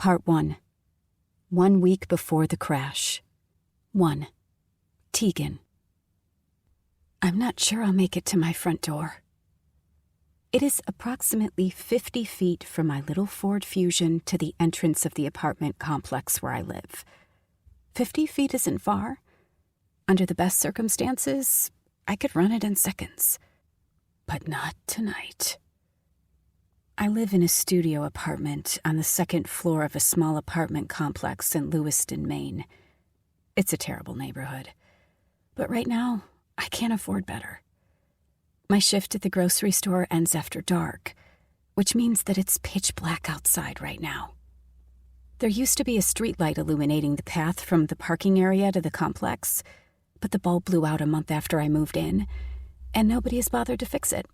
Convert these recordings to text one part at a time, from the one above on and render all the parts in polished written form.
Part 1. 1 week before the crash. 1. Tegan. I'm not sure I'll make it to my front door. It is approximately 50 feet from my little Ford Fusion to the entrance of the apartment complex where I live. 50 feet isn't far. Under the best circumstances, I could run it in seconds. But not tonight. I live in a studio apartment on the second floor of a small apartment complex in Lewiston, Maine. It's a terrible neighborhood. But right now, I can't afford better. My shift at the grocery store ends after dark, which means that it's pitch black outside right now. There used to be a streetlight illuminating the path from the parking area to the complex, but the bulb blew out a month after I moved in, and nobody has bothered to fix it.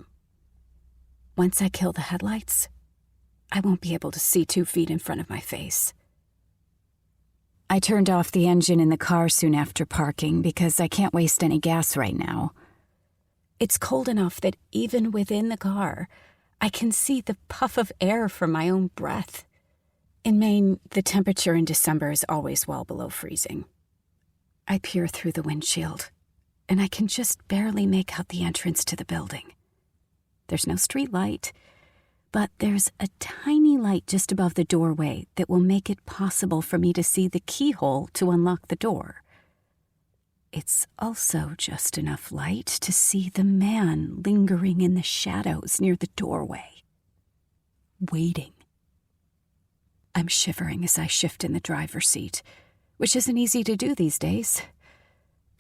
Once I kill the headlights, I won't be able to see 2 feet in front of my face. I turned off the engine in the car soon after parking because I can't waste any gas right now. It's cold enough that even within the car, I can see the puff of air from my own breath. In Maine, the temperature in December is always well below freezing. I peer through the windshield, and I can just barely make out the entrance to the building. There's no street light, but there's a tiny light just above the doorway that will make it possible for me to see the keyhole to unlock the door. It's also just enough light to see the man lingering in the shadows near the doorway, waiting. I'm shivering as I shift in the driver's seat, which isn't easy to do these days.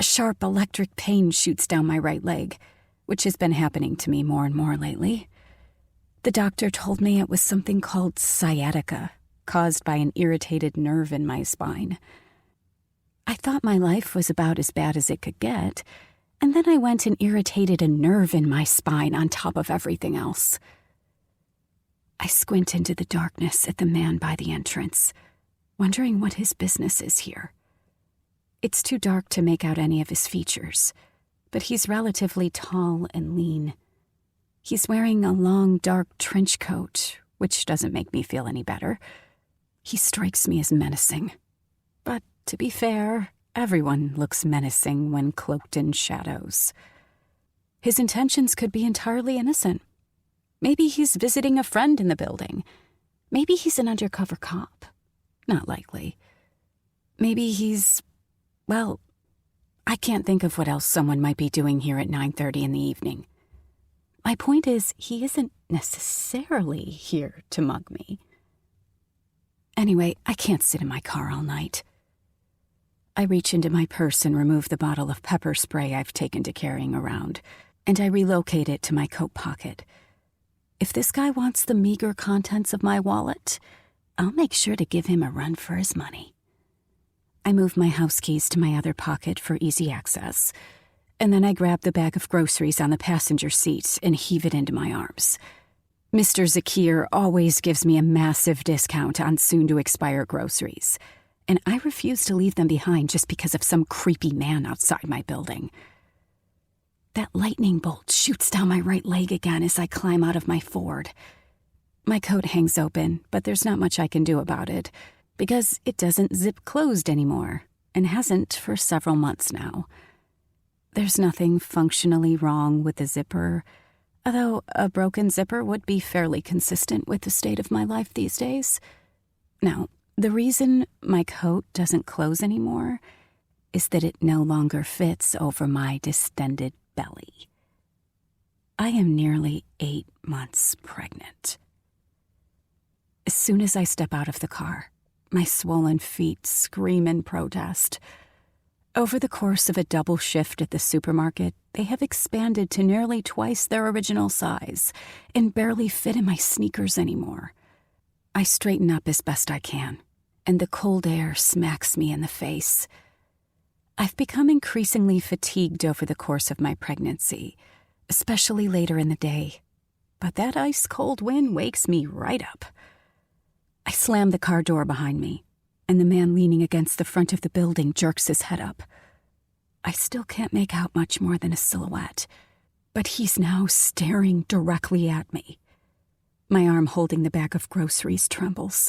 A sharp electric pain shoots down my right leg, which has been happening to me more and more lately. The doctor told me it was something called sciatica, caused by an irritated nerve in my spine. I thought my life was about as bad as it could get, and then I went and irritated a nerve in my spine on top of everything else. I squint into the darkness at the man by the entrance, wondering what his business is here. It's too dark to make out any of his features, but he's relatively tall and lean. He's wearing a long, dark trench coat, which doesn't make me feel any better. He strikes me as menacing. But to be fair, everyone looks menacing when cloaked in shadows. His intentions could be entirely innocent. Maybe he's visiting a friend in the building. Maybe he's an undercover cop. Not likely. Maybe he's... well, I can't think of what else someone might be doing here at 9:30 in the evening. My point is, he isn't necessarily here to mug me. Anyway, I can't sit in my car all night. I reach into my purse and remove the bottle of pepper spray I've taken to carrying around, and I relocate it to my coat pocket. If this guy wants the meager contents of my wallet, I'll make sure to give him a run for his money. I move my house keys to my other pocket for easy access, and then I grab the bag of groceries on the passenger seat and heave it into my arms. Mr. Zakir always gives me a massive discount on soon-to-expire groceries, and I refuse to leave them behind just because of some creepy man outside my building. That lightning bolt shoots down my right leg again as I climb out of my Ford. My coat hangs open, but there's not much I can do about it, because it doesn't zip closed anymore, and hasn't for several months now. There's nothing functionally wrong with the zipper, although a broken zipper would be fairly consistent with the state of my life these days. Now, the reason my coat doesn't close anymore is that it no longer fits over my distended belly. I am nearly 8 months pregnant. As soon as I step out of the car, my swollen feet scream in protest. Over the course of a double shift at the supermarket, they have expanded to nearly twice their original size and barely fit in my sneakers anymore. I straighten up as best I can, and the cold air smacks me in the face. I've become increasingly fatigued over the course of my pregnancy, especially later in the day, but that ice-cold wind wakes me right up. I slam the car door behind me, and the man leaning against the front of the building jerks his head up. I still can't make out much more than a silhouette, but he's now staring directly at me. My arm holding the bag of groceries trembles.